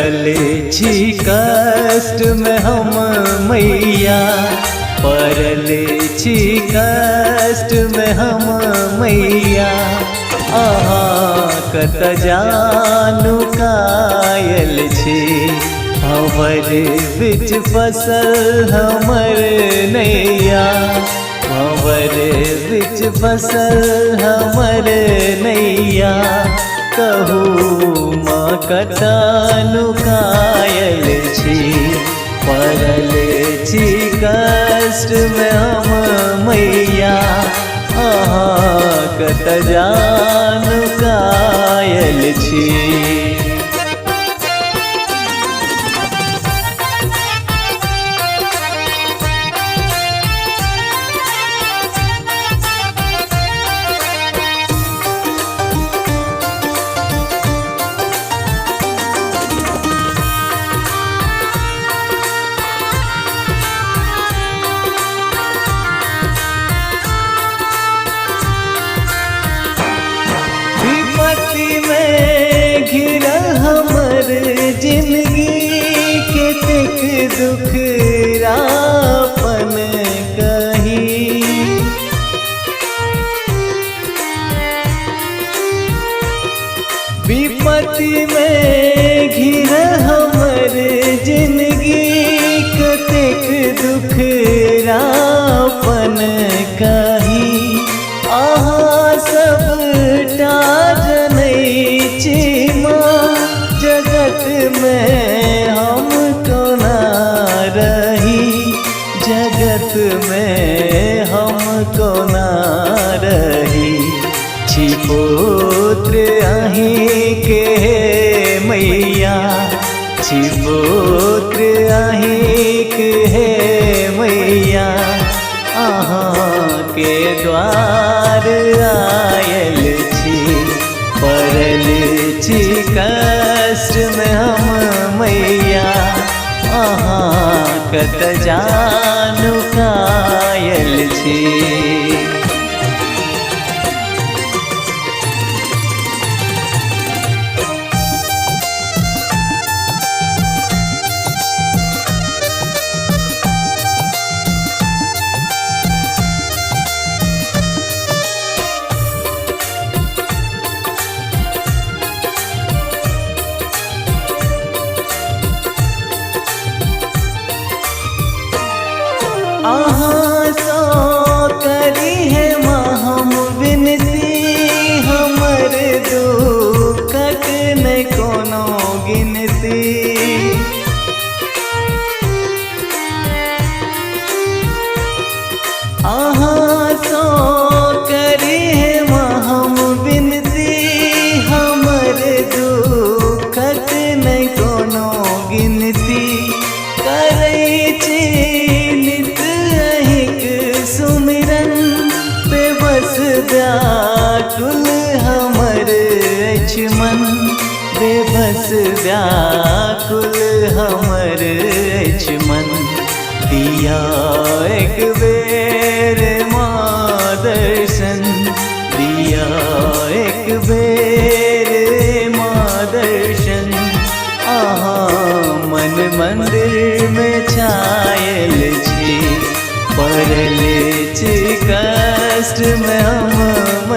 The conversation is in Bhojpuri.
पड़ल छी कष्ट में हम मैया, पड़ल छी कष्ट में हम मैया। अहाँ कत जानू कायल छी, हमर बिच फसल हमर नैया, हमर बिच फसल हमर नैया। कहू माँ कतनु कायल छी, पड़ल छी कष्ट में हम मैया। अहाँ कत जानू कायल छी। में घिरल हमर जिंदगी, केतेक दुख रापन कही। विपत्ति में घिरल हमर जिंदगी, केतेक दुख रापन कही। अहाँ सबटा जगत में हम कोना रही, जगत में हम कोना रही। छी पुत्र अहीं के मैया, छी पुत्र अहीं के मैया। अहाँ के द्वार आयल छी, पड़ल छी कष्ट में हम मैया। अहाँ कत जानू कायल छी। अहाँ सो करी है माँ हम विनती, हमर दुखक नहीं कोनो गिनती। अहाँ सो करी है माँ हम विनती, हमर दुखक नहीं कोनो गिनती। करै छी सुमिरन बेबस व्याकुल हमर अछि मन, बेबस व्याकुल हमर अछि मन। दिया एक बेर माँ दर्शन, दिया एक बेर माँ दर्शन। अहाँ मन मंदिर में छायल छी, पड़ल छी कष्ट में हम